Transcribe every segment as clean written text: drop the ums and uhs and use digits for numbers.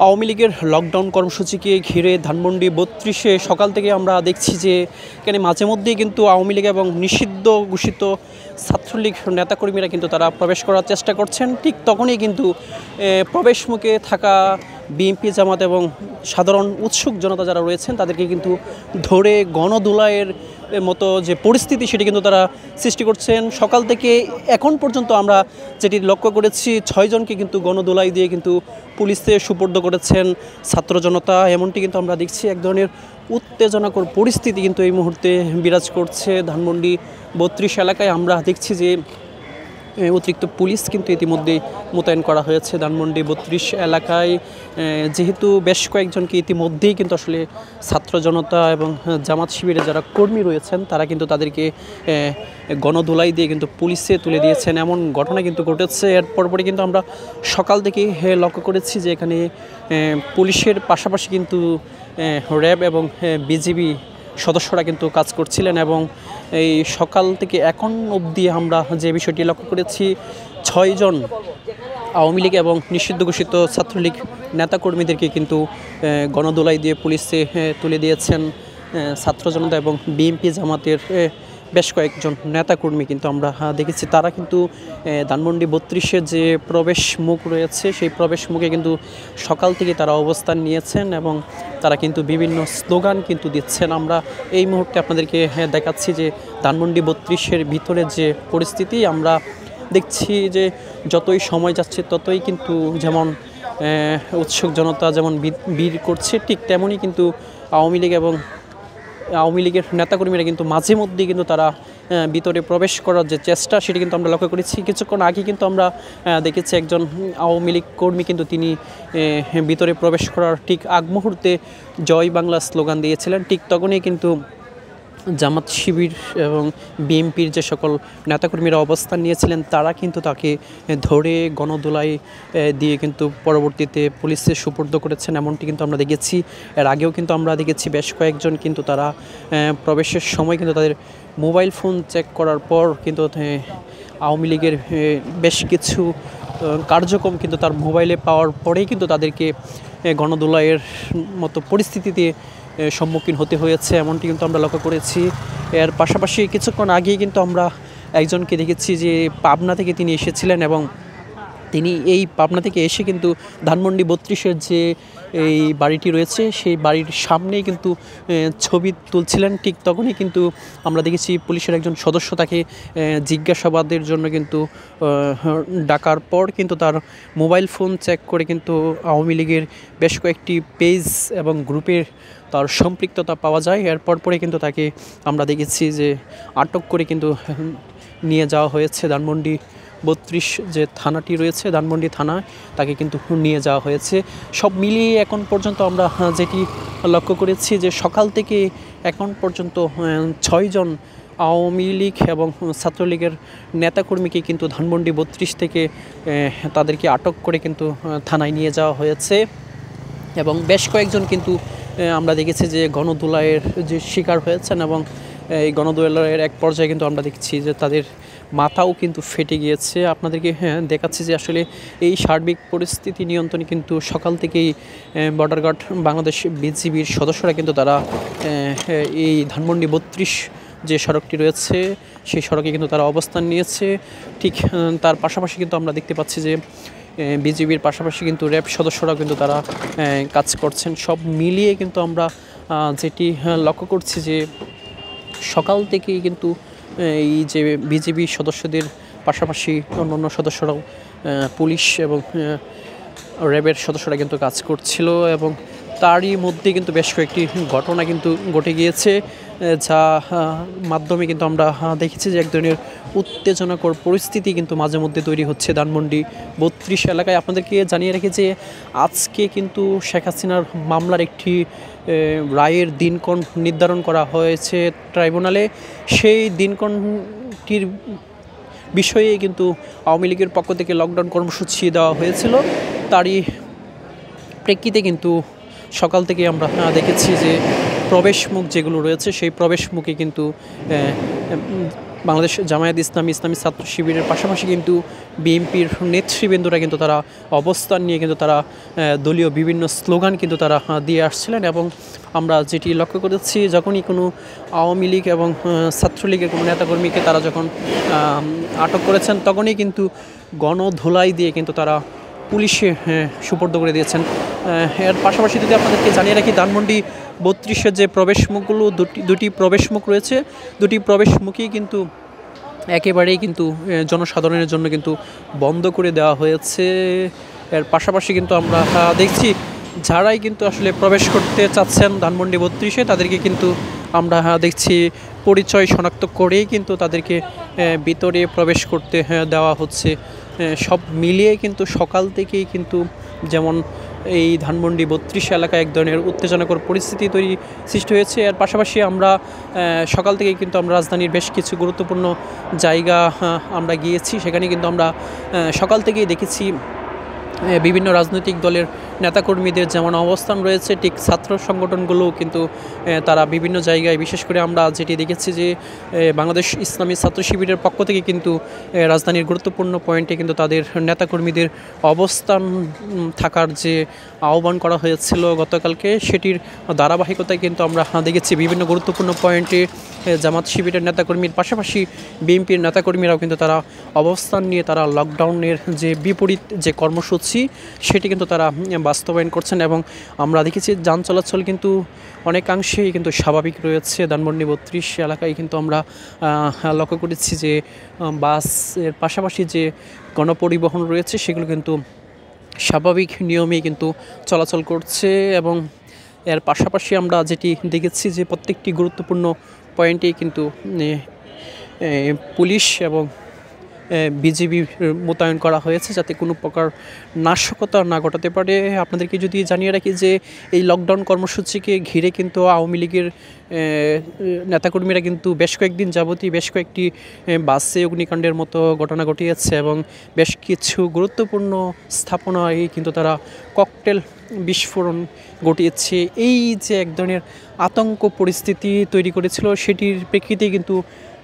আওয়ামী লীগের লকডাউন কর্মসূচিকে ঘিরে ধানমন্ডি ৩২-এ সকাল থেকে আমরা দেখছি যে এখানে মাঝে মধ্যেই কিন্তু আওয়ামী লীগ এবং নিষিদ্ধ ঘোষিত ছাত্রলীগ নেতাকর্মীরা কিন্তু তারা প্রবেশ করার চেষ্টা করছেন। ঠিক তখনই কিন্তু প্রবেশ মুখে থাকা বিএনপি জামাত এবং সাধারণ উৎসুক জনতা যারা রয়েছেন তাদেরকে কিন্তু ধরে গণধোলাইয়ের মতো যে পরিস্থিতি সেটি কিন্তু তারা সৃষ্টি করছেন। সকাল থেকে এখন পর্যন্ত আমরা যেটি লক্ষ্য করেছি 6 জনকে কিন্তু গণধোলাই দিয়ে কিন্তু পুলিশে সুপর্দ করেছেন ছাত্র জনতা। এমনটি কিন্তু আমরা দেখছি এক ধরনের উত্তেজনাকর পরিস্থিতি কিন্তু এই মুহূর্তে বিরাজ করছে ধানমন্ডি ৩২ এলাকায়। আমরা দেখছি যে অতিরিক্ত পুলিশ কিন্তু ইতিমধ্যে মোতায়েন করা হয়েছে ধানমন্ডি ৩২ এলাকায়, যেহেতু বেশ কয়েকজনকে ইতিমধ্যেই কিন্তু আসলে ছাত্র জনতা এবং জামাত শিবিরে যারা কর্মী রয়েছেন তারা কিন্তু তাদেরকে গণধোলাই দিয়ে কিন্তু পুলিশে তুলে দিয়েছেন, এমন ঘটনা কিন্তু ঘটেছে। এর পরপরই কিন্তু আমরা সকাল থেকে লক্ষ্য করেছি যে এখানে পুলিশের পাশাপাশি কিন্তু র্যাব এবং বিজিবি সদস্যরা কিন্তু কাজ করছিলেন এবং এই সকাল থেকে এখন অবধি আমরা যে বিষয়টি লক্ষ্য করেছি 6 জন আওয়ামী লীগ এবং নিষিদ্ধ ঘোষিত ছাত্রলীগ নেতাকর্মীদেরকে কিন্তু গণধোলাই দিয়ে পুলিশে তুলে দিয়েছেন ছাত্র জনতা এবং বিএনপি জামাতের বেশ কয়েকজন নেতাকর্মী কিন্তু আমরা দেখেছি। তারা কিন্তু ধানমন্ডি ৩২-এর যে প্রবেশ মুখ রয়েছে সেই প্রবেশ মুখে কিন্তু সকাল থেকে তারা অবস্থান নিয়েছেন এবং তারা কিন্তু বিভিন্ন স্লোগান কিন্তু দিচ্ছেন। আমরা এই মুহূর্তে আপনাদেরকে দেখাচ্ছি যে ধানমন্ডি ৩২-এর ভিতরে যে পরিস্থিতি আমরা দেখছি যে যতই সময় যাচ্ছে ততই কিন্তু যেমন উৎসুক জনতা যেমন ভিড় করছে ঠিক তেমনই কিন্তু আওয়ামী লীগের নেতাকর্মীরা কিন্তু মাঝে মধ্যেই কিন্তু তারা ভিতরে প্রবেশ করার যে চেষ্টা সেটি কিন্তু আমরা লক্ষ্য করেছি। কিছুক্ষণ আগে কিন্তু আমরা দেখেছি একজন আওয়ামী লীগ কর্মী কিন্তু তিনি ভিতরে প্রবেশ করার ঠিক আগ মুহূর্তে জয় বাংলা স্লোগান দিয়েছিলেন। ঠিক তখনই কিন্তু জামাত শিবির এবং বিএনপির যে সকল নেতাকর্মীরা অবস্থান নিয়েছিলেন তারা কিন্তু তাকে ধরে গণধোলাই দিয়ে কিন্তু পরবর্তীতে পুলিশে সুপর্দ করেছেন, এমনটি কিন্তু আমরা দেখেছি। এর আগেও কিন্তু আমরা দেখেছি বেশ কয়েকজন কিন্তু তারা প্রবেশের সময় কিন্তু তাদের মোবাইল ফোন চেক করার পর কিন্তু আওয়ামী লীগের বেশ কিছু কার্যক্রম কিন্তু তার মোবাইলে পাওয়ার পরেই কিন্তু তাদেরকে গণধোলাইয়ের মতো পরিস্থিতিতে সম্মুখীন হতে হয়েছে, এমনটি কিন্তু আমরা লক্ষ্য করেছি। এর পাশাপাশি কিছুক্ষণ আগেই কিন্তু আমরা একজনকে দেখেছি যে পাবনা থেকে তিনি এসেছিলেন এবং তিনি এই পাবনা থেকে এসে কিন্তু ধানমন্ডি ৩২-এর যে এই বাড়িটি রয়েছে সেই বাড়ির সামনেই কিন্তু ছবি তুলছিলেন। ঠিক তখনই কিন্তু আমরা দেখেছি পুলিশের একজন সদস্য তাকে জিজ্ঞাসাবাদের জন্য কিন্তু ডাকার পর কিন্তু তার মোবাইল ফোন চেক করে কিন্তু আওয়ামী লীগের বেশ কয়েকটি পেজ এবং গ্রুপের তার সম্পৃক্ততা পাওয়া যায়। এরপর পরে কিন্তু তাকে আমরা দেখেছি যে আটক করে কিন্তু নিয়ে যাওয়া হয়েছে ধানমন্ডি ৩২ যে থানাটি রয়েছে ধানমন্ডি থানায়, তাকে কিন্তু নিয়ে যাওয়া হয়েছে। সব মিলিয়ে এখন পর্যন্ত আমরা যেটি লক্ষ্য করেছি যে সকাল থেকে এখন পর্যন্ত 6 জন আওয়ামী লীগ এবং ছাত্রলীগের নেতাকর্মীকে কিন্তু ধানমন্ডি ৩২ থেকে তাদেরকে আটক করে কিন্তু থানায় নিয়ে যাওয়া হয়েছে এবং বেশ কয়েকজন কিন্তু আমরা দেখেছি যে গণধোলাইয়ের যে শিকার হয়েছেন এবং এই গণধোলাইয়ের এক পর্যায়ে কিন্তু আমরা দেখছি যে তাদের মাথাও কিন্তু ফেটে গিয়েছে। আপনাদেরকে দেখাচ্ছি যে আসলে এই সার্বিক পরিস্থিতি নিয়ন্ত্রণে কিন্তু সকাল থেকেই বর্ডার গার্ড বাংলাদেশ বিজিবির সদস্যরা কিন্তু তারা এই ধানমন্ডি ৩২ যে সড়কটি রয়েছে সেই সড়কে কিন্তু তারা অবস্থান নিয়েছে। ঠিক তার পাশাপাশি কিন্তু আমরা দেখতে পাচ্ছি যে বিজিবির পাশাপাশি কিন্তু র্যাব সদস্যরাও কিন্তু তারা কাজ করছেন। সব মিলিয়ে কিন্তু আমরা যেটি লক্ষ্য করছি যে সকাল থেকেই কিন্তু এই যে বিজিবি সদস্যদের পাশাপাশি অন্যান্য সদস্যরাও পুলিশ এবং র্যাবের সদস্যরা কিন্তু কাজ করছিল এবং তারই মধ্যে কিন্তু বেশ কয়েকটি ঘটনা কিন্তু ঘটে গিয়েছে, যা মাধ্যমে কিন্তু আমরা দেখেছি যে এক ধরনের উত্তেজনাকর পরিস্থিতি কিন্তু মাঝে মধ্যে তৈরি হচ্ছে ধানমন্ডি ৩২ এলাকায়। আপনাদেরকে জানিয়ে রেখে যে আজকে কিন্তু শেখ হাসিনার মামলার একটি রায়ের দিনক্ষণ নির্ধারণ করা হয়েছে ট্রাইব্যুনালে। সেই দিনক্ষণটির বিষয়ে কিন্তু আওয়ামী লীগের পক্ষ থেকে লকডাউন কর্মসূচি দেওয়া হয়েছিল, তারই প্রেক্ষিতে কিন্তু সকাল থেকে আমরা দেখেছি যে প্রবেশ মুখ যেগুলো রয়েছে সেই প্রবেশ মুখে কিন্তু বাংলাদেশ জামায়াত ইসলামী, ইসলামী ছাত্র শিবিরের পাশাপাশি কিন্তু বিএনপির নেতৃবৃন্দরা কিন্তু তারা অবস্থান নিয়ে কিন্তু তারা দলীয় বিভিন্ন স্লোগান কিন্তু তারা দিয়ে আসছিলেন। এবং আমরা যেটি লক্ষ্য করেছি, যখনই কোনো আওয়ামী লীগ এবং ছাত্রলীগের কোনো নেতাকর্মীকে তারা যখন আটক করেছেন, তখনই কিন্তু গণধোলাই দিয়ে কিন্তু তারা পুলিশে সুপর্দ করে দিয়েছেন। এর পাশাপাশি যদি আপনাদেরকে জানিয়ে রাখি, ধানমন্ডি 32-এর যে প্রবেশমুখগুলো, দুটি প্রবেশমুখ রয়েছে, দুটি প্রবেশমুখই কিন্তু একেবারেই কিন্তু জনসাধারণের জন্য কিন্তু বন্ধ করে দেওয়া হয়েছে। এর পাশাপাশি কিন্তু আমরা দেখছি যারাই কিন্তু আসলে প্রবেশ করতে চাচ্ছেন ধানমন্ডি 32-এ, তাদেরকে কিন্তু আমরা দেখছি পরিচয় শনাক্ত করেই কিন্তু তাদেরকে ভিতরে প্রবেশ করতে দেওয়া হচ্ছে। সব মিলিয়ে কিন্তু সকাল থেকেই কিন্তু যেমন এই ধানমন্ডি 32 এলাকায় এক ধরনের উত্তেজনাকর পরিস্থিতি সৃষ্টি হয়েছে। এর পাশাপাশি আমরা সকাল থেকেই কিন্তু আমরা রাজধানীর বেশ কিছু গুরুত্বপূর্ণ জায়গা আমরা গিয়েছি। সেখানে কিন্তু আমরা সকাল থেকেই দেখেছি বিভিন্ন রাজনৈতিক দলের নেতাকর্মীদের যেমন অবস্থান রয়েছে, ঠিক ছাত্র সংগঠনগুলোও কিন্তু তারা বিভিন্ন জায়গায়, বিশেষ করে আমরা যেটি দেখেছি যে বাংলাদেশ ইসলামী ছাত্র শিবিরের পক্ষ থেকে কিন্তু রাজধানীর গুরুত্বপূর্ণ পয়েন্টে কিন্তু তাদের নেতাকর্মীদের অবস্থান থাকার যে আহ্বান করা হয়েছিল গতকালকে, সেটির ধারাবাহিকতায় কিন্তু আমরা দেখেছি বিভিন্ন গুরুত্বপূর্ণ পয়েন্টে জামাত শিবিরের নেতাকর্মীর পাশাপাশি বিএনপির নেতাকর্মীরাও কিন্তু তারা অবস্থান নিয়ে তারা লকডাউনের যে বিপরীত যে কর্মসূচি সেটি কিন্তু তারা বাস্তবায়ন করছেন। এবং আমরা দেখেছি যান চলাচল কিন্তু অনেকাংশেই কিন্তু স্বাভাবিক রয়েছে। ধানমন্ডি 32 এলাকায় কিন্তু আমরা লক্ষ্য করেছি যে বাসের পাশাপাশি যে গণপরিবহন রয়েছে সেগুলো কিন্তু স্বাভাবিক নিয়মেই কিন্তু চলাচল করছে। এবং এর পাশাপাশি আমরা যেটি দেখেছি যে প্রত্যেকটি গুরুত্বপূর্ণ পয়েন্টেই কিন্তু পুলিশ এবং বিজিবি মোতায়েন করা হয়েছে যাতে কোনো প্রকার নাশকতা না ঘটাতে পারে। আপনাদেরকে যদি জানিয়ে রাখি যে এই লকডাউন কর্মসূচিকে ঘিরে কিন্তু আওয়ামী লীগের নেতাকর্মীরা কিন্তু বেশ কয়েকদিন যাবতই বেশ কয়েকটি বাসে অগ্নিকাণ্ডের মতো ঘটনা ঘটিয়েছে এবং বেশ কিছু গুরুত্বপূর্ণ স্থাপনায় কিন্তু তারা ককটেল বিস্ফোরণ ঘটিয়েছে। এই যে এক ধরনের আতঙ্ক পরিস্থিতি তৈরি করেছিল, সেটির প্রেক্ষিতে কিন্তু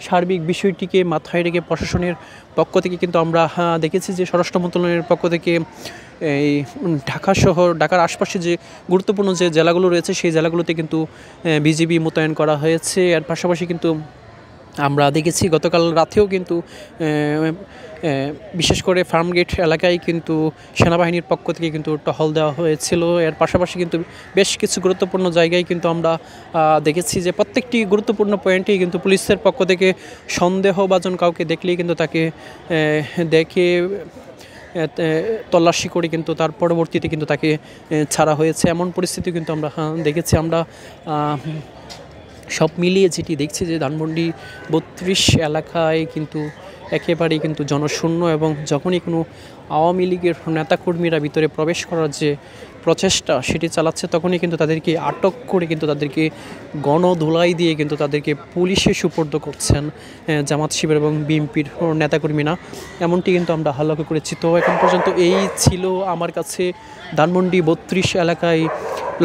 সার্বিক বিষয়টিকে মাথায় রেখে প্রশাসনের পক্ষ থেকে কিন্তু আমরা দেখেছি যে স্বরাষ্ট্র মন্ত্রণালয়ের পক্ষ থেকে এই ঢাকা শহর, ঢাকার আশপাশে যে গুরুত্বপূর্ণ যে জেলাগুলো রয়েছে সেই জেলাগুলোতে কিন্তু বিজিবি মোতায়েন করা হয়েছে। এর পাশাপাশি কিন্তু আমরা দেখেছি গতকাল রাতেও কিন্তু বিশেষ করে ফার্মগেট এলাকায় কিন্তু সেনাবাহিনীর পক্ষ থেকে কিন্তু টহল দেওয়া হয়েছিল। এর পাশাপাশি কিন্তু বেশ কিছু গুরুত্বপূর্ণ জায়গায় কিন্তু আমরা দেখেছি যে প্রত্যেকটি গুরুত্বপূর্ণ পয়েন্টেই কিন্তু পুলিশের পক্ষ থেকে সন্দেহভাজন কাউকে দেখলেই কিন্তু তাকে দেখে তল্লাশি করে কিন্তু তার পরবর্তীতে কিন্তু তাকে ছাড়া হয়েছে। এমন পরিস্থিতি কিন্তু আমরা দেখেছি। আমরা সব মিলিয়ে যেটি দেখছি যে ধানমন্ডি 32 এলাকায় কিন্তু একেবারেই কিন্তু জনশূন্য, এবং যখনই কোনো আওয়ামী লীগের নেতাকর্মীরা ভিতরে প্রবেশ করার যে প্রচেষ্টা সেটি চালাচ্ছে, তখনই কিন্তু তাদেরকে আটক করে কিন্তু তাদেরকে গণধোলাই দিয়ে কিন্তু তাদেরকে পুলিশে সুপর্দ করছেন জামাত শিবির এবং বিএনপির নেতাকর্মীরা। এমনটি কিন্তু আমরা লক্ষ্য করেছি। তো এখন পর্যন্ত এই ছিল আমার কাছে ধানমন্ডি 32 এলাকায়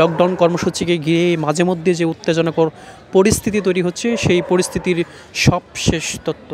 লকডাউন কর্মসূচিকে ঘিরে মাঝে মধ্যে যে উত্তেজনাকর পরিস্থিতি তৈরি হচ্ছে সেই পরিস্থিতির সবশেষ তথ্য।